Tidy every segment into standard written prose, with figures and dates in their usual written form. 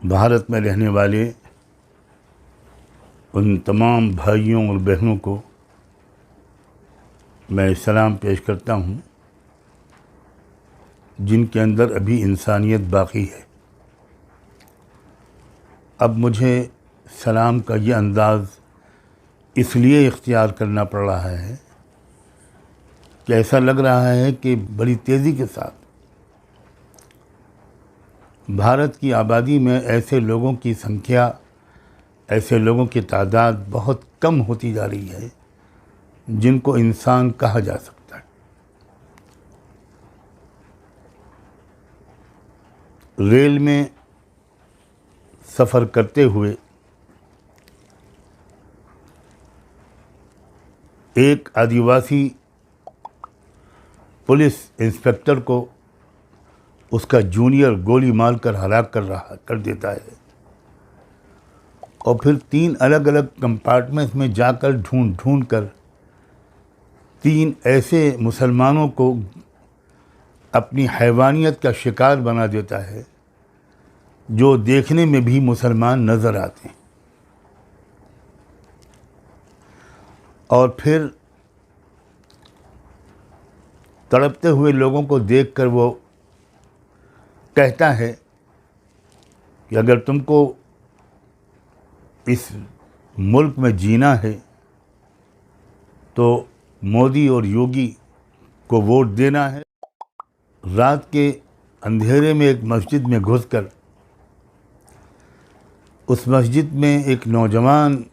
भारत में रहने वाले उन तमाम भाइयों और बहनों को मैं सलाम पेश करता हूँ जिनके अंदर अभी इंसानियत बाकी है। अब मुझे सलाम का ये अंदाज़ इसलिए इख्तियार करना पड़ रहा है कि ऐसा लग रहा है कि बड़ी तेज़ी के साथ भारत की आबादी में ऐसे लोगों की संख्या, ऐसे लोगों की तादाद बहुत कम होती जा रही है जिनको इंसान कहा जा सकता है। रेल में सफ़र करते हुए एक आदिवासी पुलिस इंस्पेक्टर को उसका जूनियर गोली मारकर हलाक कर देता है और फिर 3 अलग अलग कंपार्टमेंट्स में जाकर ढूंढ कर 3 ऐसे मुसलमानों को अपनी हैवानियत का शिकार बना देता है जो देखने में भी मुसलमान नज़र आते हैं। और फिर तड़पते हुए लोगों को देखकर वो कहता है कि अगर तुमको इस मुल्क में जीना है तो मोदी और योगी को वोट देना है। रात के अंधेरे में एक मस्जिद में घुसकर उस मस्जिद में एक नौजवान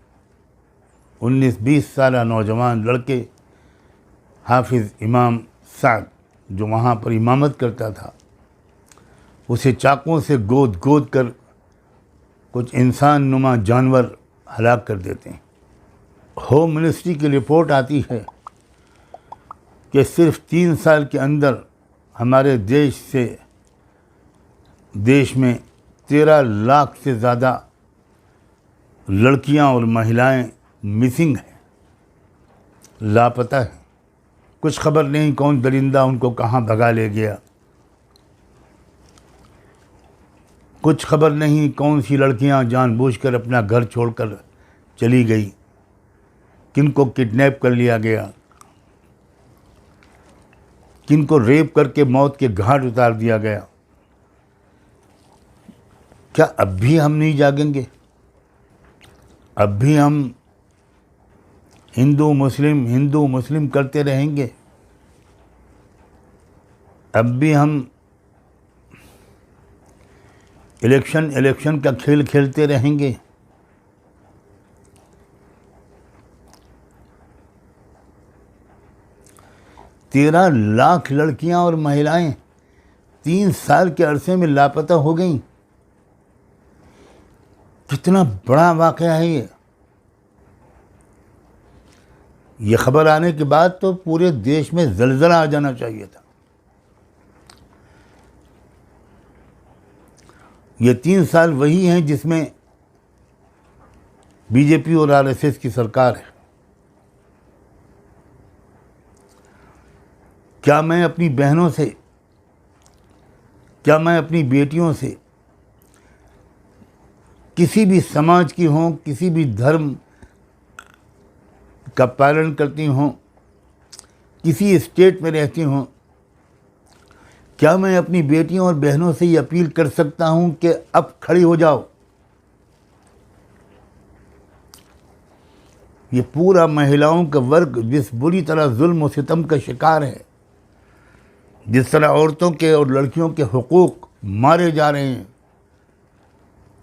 19-20 साला नौजवान लड़के हाफिज़ इमाम साद जो वहाँ पर इमामत करता था उसे चाकुओं से गोद कर कुछ इंसान नुमा जानवर हलाक कर देते हैं। होम मिनिस्ट्री की रिपोर्ट आती है कि सिर्फ 3 साल के अंदर हमारे देश में 13 लाख से ज़्यादा लड़कियां और महिलाएं मिसिंग हैं, लापता हैं। कुछ खबर नहीं कौन दरिंदा उनको कहाँ भगा ले गया, कुछ खबर नहीं कौन सी लड़कियां जानबूझकर अपना घर छोड़कर चली गई, किनको किडनैप कर लिया गया, किनको रेप करके मौत के घाट उतार दिया गया। क्या अब भी हम नहीं जागेंगे? अब भी हम हिंदू मुस्लिम करते रहेंगे? अब भी हम इलेक्शन का खेल खेलते रहेंगे? तेरह लाख लड़कियां और महिलाएं 3 साल के अरसे में लापता हो गईं। कितना बड़ा वाक़या है ये खबर आने के बाद तो पूरे देश में ज़लज़ला आ जाना चाहिए था। ये 3 साल वही हैं जिसमें बीजेपी और आरएसएस की सरकार है। क्या मैं अपनी बहनों से, क्या मैं अपनी बेटियों से, किसी भी समाज की हों, किसी भी धर्म का पालन करती हों, किसी स्टेट में रहती हों, क्या मैं अपनी बेटियों और बहनों से ये अपील कर सकता हूं कि अब खड़ी हो जाओ? ये पूरा महिलाओं का वर्ग जिस बुरी तरह जुल्म और सितम का शिकार है, जिस तरह औरतों के और लड़कियों के हुकूक मारे जा रहे हैं,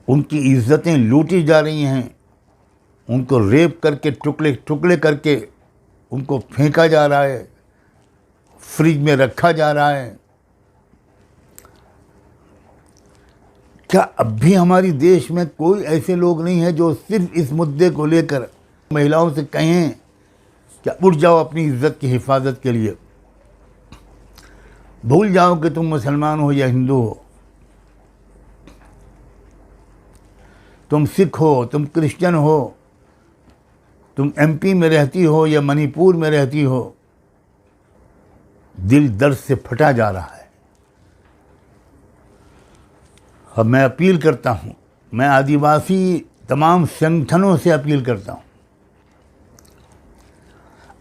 उनकी इज्जतें लूटी जा रही हैं, उनको रेप करके टुकड़े करके उनको फेंका जा रहा है, फ्रिज में रखा जा रहा है। क्या अब भी हमारी देश में कोई ऐसे लोग नहीं हैं जो सिर्फ इस मुद्दे को लेकर महिलाओं से कहें कि उठ जाओ अपनी इज्जत की हिफाजत के लिए, भूल जाओ कि तुम मुसलमान हो या हिंदू हो, तुम सिख हो, तुम क्रिश्चियन हो, तुम एमपी में रहती हो या मणिपुर में रहती हो, दिल दर्द से फटा जा रहा है। अब मैं अपील करता हूँ मैं आदिवासी तमाम संगठनों से अपील करता हूँ,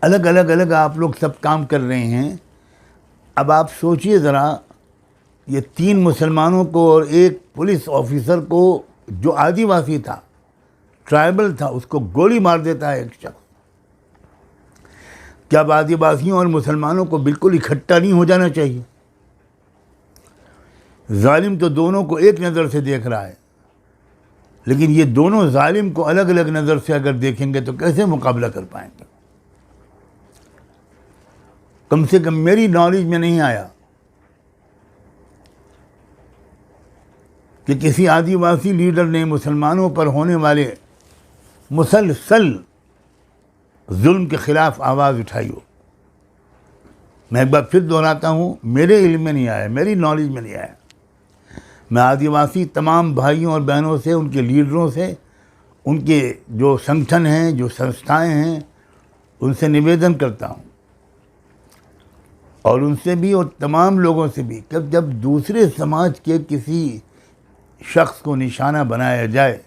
अलग आप लोग सब काम कर रहे हैं। अब आप सोचिए ज़रा, ये 3 मुसलमानों को और एक पुलिस ऑफिसर को जो आदिवासी था, ट्राइबल था, उसको गोली मार देता है एक शख्स। क्या अब आदिवासियों और मुसलमानों को बिल्कुल इकट्ठा नहीं हो जाना चाहिए? जालिम तो दोनों को एक नज़र से देख रहा है, लेकिन ये दोनों जालिम को अलग अलग नज़र से अगर देखेंगे तो कैसे मुकाबला कर पाएंगे? कम से कम मेरी नॉलेज में नहीं आया कि किसी आदिवासी लीडर ने मुसलमानों पर होने वाले मुसलसल जुल्म के ख़िलाफ़ आवाज़ उठाई हो। मैं एक बार फिर दोहराता हूँ, मेरे इल्म में नहीं आया, मेरी नॉलेज में नहीं आया। मैं आदिवासी तमाम भाइयों और बहनों से, उनके लीडरों से, उनके जो संगठन हैं, जो संस्थाएं हैं, उनसे निवेदन करता हूँ, और उनसे भी और तमाम लोगों से भी, कि जब दूसरे समाज के किसी शख्स को निशाना बनाया जाए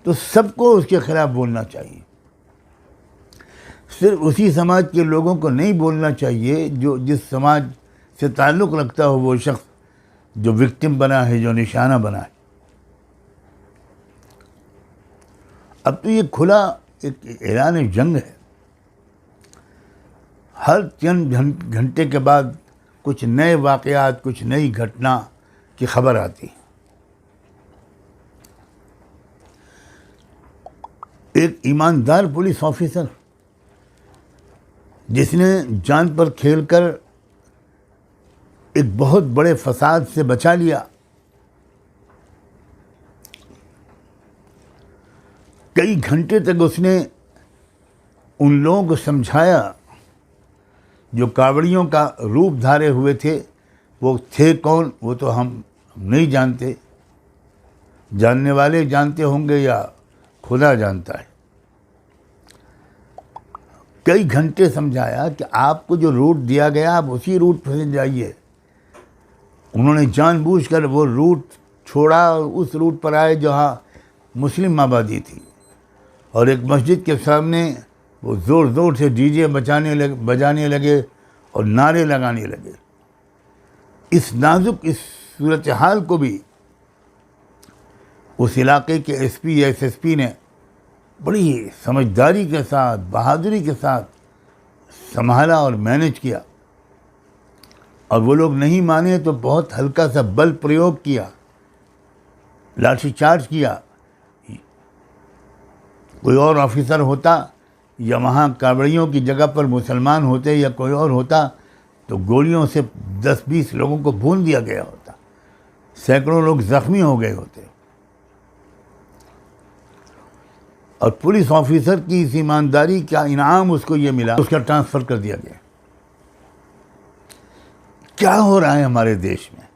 तो सबको उसके ख़िलाफ़ बोलना चाहिए। सिर्फ उसी समाज के लोगों को नहीं बोलना चाहिए जो जिस समाज से ताल्लुक़ रखता हो वो शख्स जो विक्टिम बना है, जो निशाना बना है। अब तो ये खुला एक ऐलान जंग है। हर चंद घंटे के बाद कुछ नए वाक़यात, कुछ नई घटना की खबर आती है। एक ईमानदार पुलिस ऑफिसर जिसने जान पर खेलकर एक बहुत बड़े फसाद से बचा लिया, कई घंटे तक उसने उन लोगों को समझाया जो कावड़ियों का रूप धारे हुए थे। वो थे कौन वो तो हम नहीं जानते, जानने वाले जानते होंगे या खुदा जानता है। कई घंटे समझाया कि आपको जो रूट दिया गया आप उसी रूट पर जाइए। उन्होंने जानबूझकर वो रूट छोड़ा और उस रूट पर आए जहाँ मुस्लिम आबादी थी, और एक मस्जिद के सामने वो ज़ोर ज़ोर से डीजे बजाने लगे और नारे लगाने लगे। इस नाजुक इस सूरत हाल को भी उस इलाके के एसपी या एसएसपी ने बड़ी समझदारी के साथ, बहादुरी के साथ संभाला और मैनेज किया। और वो लोग नहीं माने तो बहुत हल्का सा बल प्रयोग किया, लाठीचार्ज किया। कोई और ऑफिसर होता या वहाँ कावड़ियों की जगह पर मुसलमान होते या कोई और होता तो गोलियों से 10-20 लोगों को भून दिया गया होता, सैकड़ों लोग ज़ख्मी हो गए होते। और पुलिस ऑफिसर की इस ईमानदारी का इनाम उसको ये मिला, उसका ट्रांसफ़र कर दिया गया। क्या हो रहा है हमारे देश में,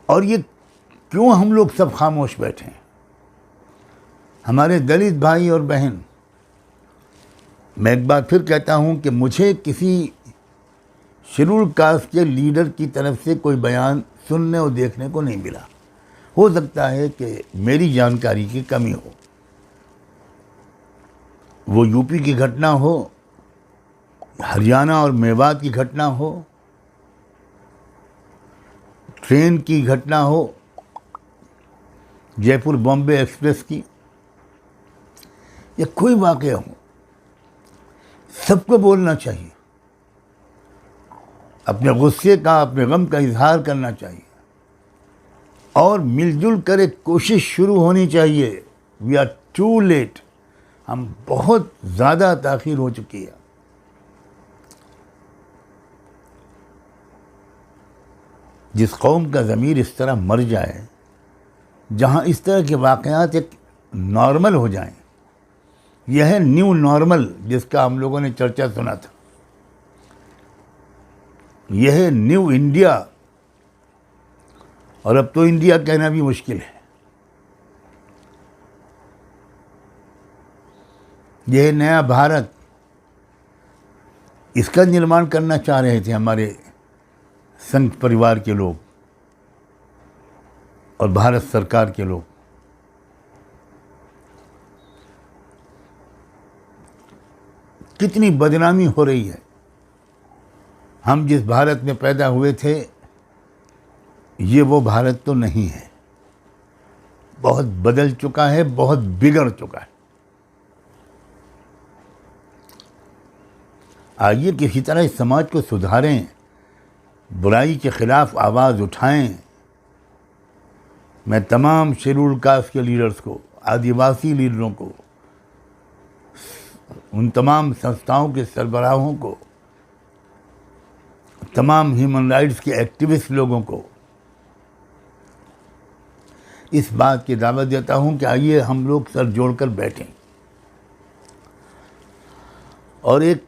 और ये क्यों हम लोग सब खामोश बैठे हैं? हमारे दलित भाई और बहन, मैं एक बार फिर कहता हूँ कि मुझे किसी शेड्यूल कास्ट के लीडर की तरफ से कोई बयान सुनने और देखने को नहीं मिला। हो सकता है कि मेरी जानकारी की कमी हो। वो यूपी की घटना हो, हरियाणा और मेवात की घटना हो, ट्रेन की घटना हो, जयपुर बॉम्बे एक्सप्रेस की, या कोई वाक़या हो, सबको बोलना चाहिए। अपने गुस्से का, अपने गम का इजहार करना चाहिए, और मिलजुल कर एक कोशिश शुरू होनी चाहिए। वी आर टू लेट, हम बहुत ज़्यादा ताख़ीर हो चुकी है। जिस कौम का ज़मीर इस तरह मर जाए, जहाँ इस तरह के वाक़यात एक नॉर्मल हो जाएं, यह है न्यू नॉर्मल जिसका हम लोगों ने चर्चा सुना था। यह है न्यू इंडिया, और अब तो इंडिया कहना भी मुश्किल है। यह नया भारत, इसका निर्माण करना चाह रहे थे हमारे संघ परिवार के लोग। और भारत सरकार के लोग। कितनी बदनामी हो रही है। हम जिस भारत में पैदा हुए थे ये वो भारत तो नहीं है, बहुत बदल चुका है, बहुत बिगड़ चुका है। आइए किसी तरह इस समाज को सुधारें, बुराई के खिलाफ आवाज़ उठाएं। मैं तमाम शेड्यूल्ड कास्ट के लीडर्स को, आदिवासी लीडरों को, उन तमाम संस्थाओं के सरबराहों को, तमाम ह्यूमन राइट्स के एक्टिविस्ट लोगों को इस बात की दावत देता हूं कि आइए हम लोग सर जोड़कर बैठें और एक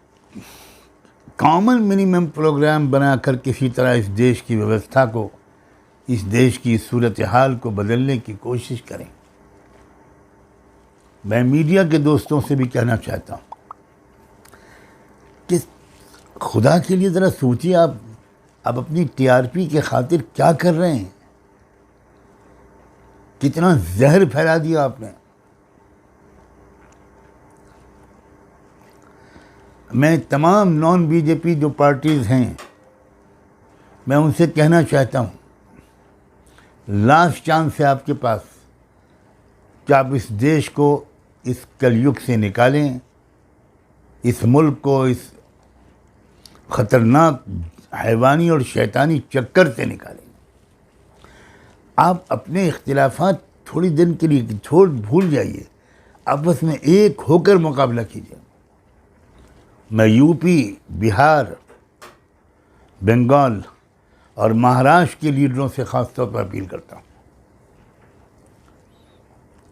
कॉमन मिनिमम प्रोग्राम बनाकर किसी तरह इस देश की व्यवस्था को, इस देश की सूरत हाल को बदलने की कोशिश करें। मैं मीडिया के दोस्तों से भी कहना चाहता हूं कि खुदा के लिए ज़रा सोचिए, आप अपनी टीआरपी के खातिर क्या कर रहे हैं। कितना जहर फैला दिया आपने। मैं तमाम नॉन बीजेपी जो पार्टीज़ हैं, मैं उनसे कहना चाहता हूँ, लास्ट चांस है आपके पास कि आप इस देश को इस कलयुग से निकालें, इस मुल्क को इस ख़तरनाक हैवानी और शैतानी चक्कर से निकालें। आप अपने इख्तिलाफात थोड़ी दिन के लिए भूल जाइए, आपस में एक होकर मुकाबला कीजिए। मैं यूपी, बिहार, बंगाल और महाराष्ट्र के लीडरों से ख़ास तौर पर अपील करता हूँ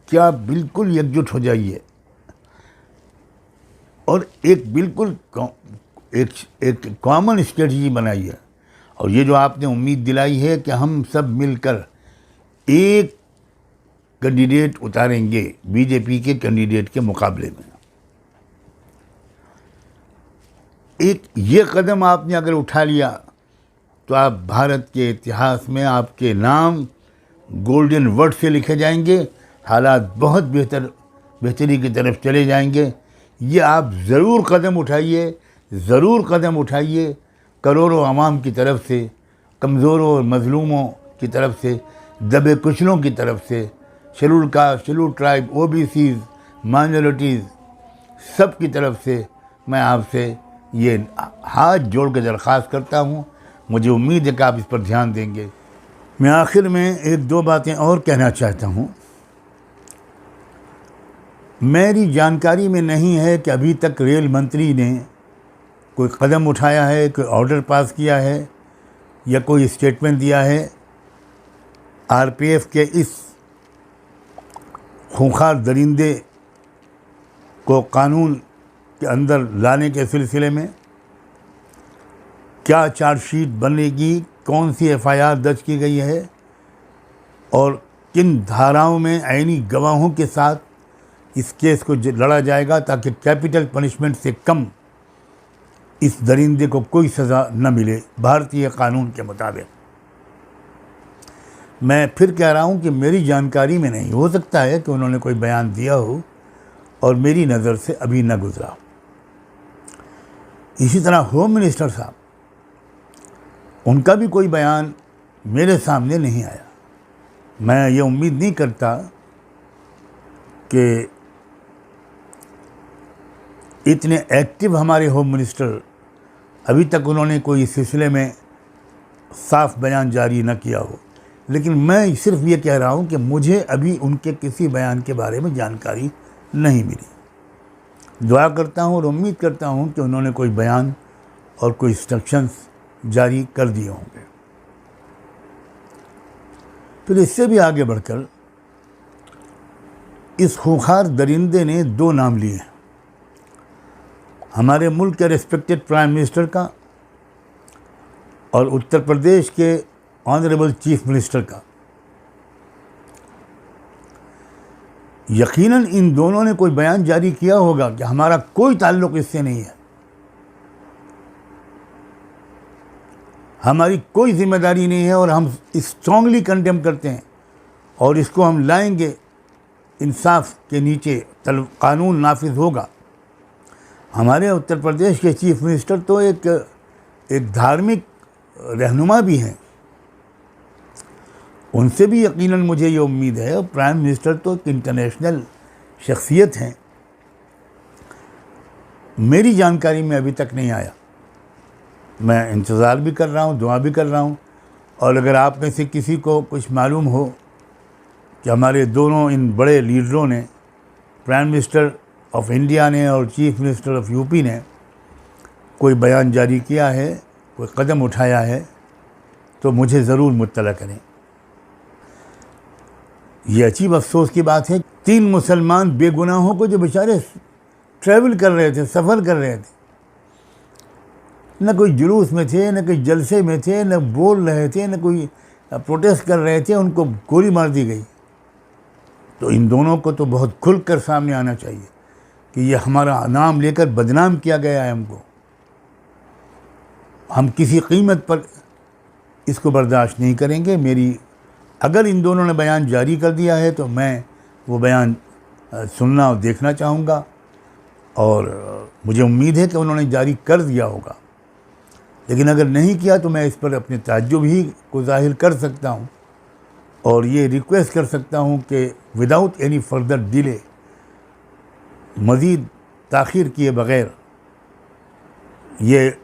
कि आप बिल्कुल एकजुट हो जाइए और एक बिल्कुल एक कॉमन स्ट्रेटजी बनाइए। और ये जो आपने उम्मीद दिलाई है कि हम सब मिलकर एक कैंडिडेट उतारेंगे बीजेपी के कैंडिडेट के मुकाबले में, एक ये कदम आपने अगर उठा लिया तो आप भारत के इतिहास में आपके नाम गोल्डन वर्ड से लिखे जाएंगे। हालात बहुत बेहतरी की तरफ चले जाएंगे। ये आप ज़रूर कदम उठाइए, ज़रूर कदम उठाइए। करोड़ों आवाम की तरफ से, कमज़ोरों और मज़लूमों की तरफ से, दबे कुचलों की तरफ से, scheduled caste, scheduled tribe, OBCs, minorities, सब की तरफ से मैं आपसे ये हाथ जोड़ के दरख्वास्त करता हूँ। मुझे उम्मीद है कि आप इस पर ध्यान देंगे। मैं आखिर में एक दो बातें और कहना चाहता हूँ। मेरी जानकारी में नहीं है कि अभी तक रेल मंत्री ने कोई कदम उठाया है, कोई ऑर्डर पास किया है या कोई स्टेटमेंट दिया है आरपीएफ के इस खूंखार दरिंदे को कानून के अंदर लाने के सिलसिले में। क्या चार्जशीट बनेगी, कौन सी एफआईआर दर्ज की गई है और किन धाराओं में ऐनी गवाहों के साथ इस केस को लड़ा जाएगा ताकि कैपिटल पनिशमेंट से कम इस दरिंदे को कोई सज़ा न मिले भारतीय कानून के मुताबिक। मैं फिर कह रहा हूं कि मेरी जानकारी में नहीं, हो सकता है कि उन्होंने कोई बयान दिया हो और मेरी नज़र से अभी न गुजरा। इसी तरह होम मिनिस्टर साहब, उनका भी कोई बयान मेरे सामने नहीं आया। मैं ये उम्मीद नहीं करता कि इतने एक्टिव हमारे होम मिनिस्टर, अभी तक उन्होंने कोई इस सिलसिले में साफ बयान जारी न किया हो। लेकिन मैं सिर्फ ये कह रहा हूँ कि मुझे अभी उनके किसी बयान के बारे में जानकारी नहीं मिली। दुआ करता हूँ और उम्मीद करता हूँ कि उन्होंने कोई बयान और कोई इंस्ट्रक्शंस जारी कर दिए होंगे। फिर इससे भी आगे बढ़कर इस खूंखार दरिंदे ने दो नाम लिए, हमारे मुल्क के रिस्पेक्टेड प्राइम मिनिस्टर का और उत्तर प्रदेश के ऑनरेबल चीफ मिनिस्टर का। यकीनन इन दोनों ने कोई बयान जारी किया होगा कि हमारा कोई ताल्लुक इससे नहीं है, हमारी कोई जिम्मेदारी नहीं है और हम स्ट्रांगली कंडेम करते हैं और इसको हम लाएंगे, इंसाफ के नीचे कानून नाफिज होगा। हमारे उत्तर प्रदेश के चीफ मिनिस्टर तो एक धार्मिक रहनुमा भी हैं, उनसे भी यकीनन मुझे ये उम्मीद है। और प्राइम मिनिस्टर तो एक इंटरनेशनल शख्सियत हैं। मेरी जानकारी में अभी तक नहीं आया। मैं इंतज़ार भी कर रहा हूँ, दुआ भी कर रहा हूँ। और अगर आप में से किसी को कुछ मालूम हो कि हमारे दोनों इन बड़े लीडरों ने, प्राइम मिनिस्टर ऑफ इंडिया ने और चीफ मिनिस्टर ऑफ यूपी ने, कोई बयान जारी किया है, कोई कदम उठाया है, तो मुझे ज़रूर मुत्तला करें। ये अजीब अफसोस की बात है, 3 मुसलमान बेगुनाहों को जो बेचारे ट्रैवल कर रहे थे, सफ़र कर रहे थे, न कोई जुलूस में थे, न कोई जलसे में थे, न बोल रहे थे, न कोई प्रोटेस्ट कर रहे थे, उनको गोली मार दी गई। तो इन दोनों को तो बहुत खुलकर सामने आना चाहिए कि ये हमारा नाम लेकर बदनाम किया गया है। हम किसी कीमत पर इसको बर्दाश्त नहीं करेंगे। अगर इन दोनों ने बयान जारी कर दिया है तो मैं वो बयान सुनना और देखना चाहूँगा, और मुझे उम्मीद है कि उन्होंने जारी कर दिया होगा। लेकिन अगर नहीं किया तो मैं इस पर अपने ताज्जुब ही को ज़ाहिर कर सकता हूँ और ये रिक्वेस्ट कर सकता हूँ कि विदाउट एनी फर्दर डिले, मज़ीद ताख़ीर किए बग़ैर, ये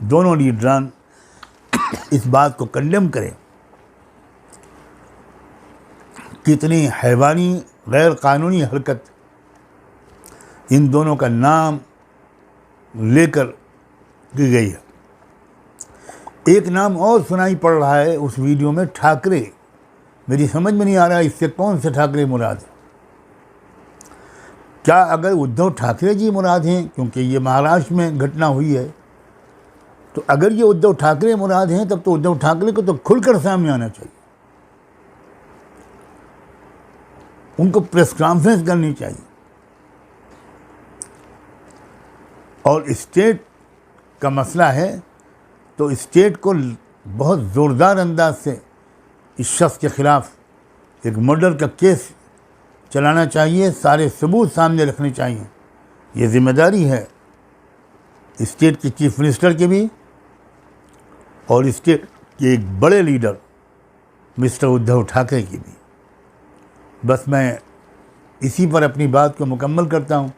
दोनों लीडरान इस बात को कंडेम करें। कितनी हैवानी गैर कानूनी हरकत इन दोनों का नाम लेकर की गई है। एक नाम और सुनाई पड़ रहा है उस वीडियो में, ठाकरे। मेरी समझ में नहीं आ रहा इससे कौन से ठाकरे मुराद है। क्या अगर उद्धव ठाकरे जी मुराद हैं, क्योंकि ये महाराष्ट्र में घटना हुई है, तो अगर ये उद्धव ठाकरे मुराद हैं तब तो उद्धव ठाकरे को तो खुलकर सामने आना चाहिए, उनको प्रेस कॉन्फ्रेंस करनी चाहिए और स्टेट का मसला है तो स्टेट को बहुत ज़ोरदार अंदाज से इस शख्स के ख़िलाफ़ एक मर्डर का केस चलाना चाहिए, सारे सबूत सामने रखने चाहिए। ये ज़िम्मेदारी है स्टेट के चीफ मिनिस्टर की भी और स्टेट के एक बड़े लीडर मिस्टर उद्धव ठाकरे की भी। बस मैं इसी पर अपनी बात को मुकम्मल करता हूँ।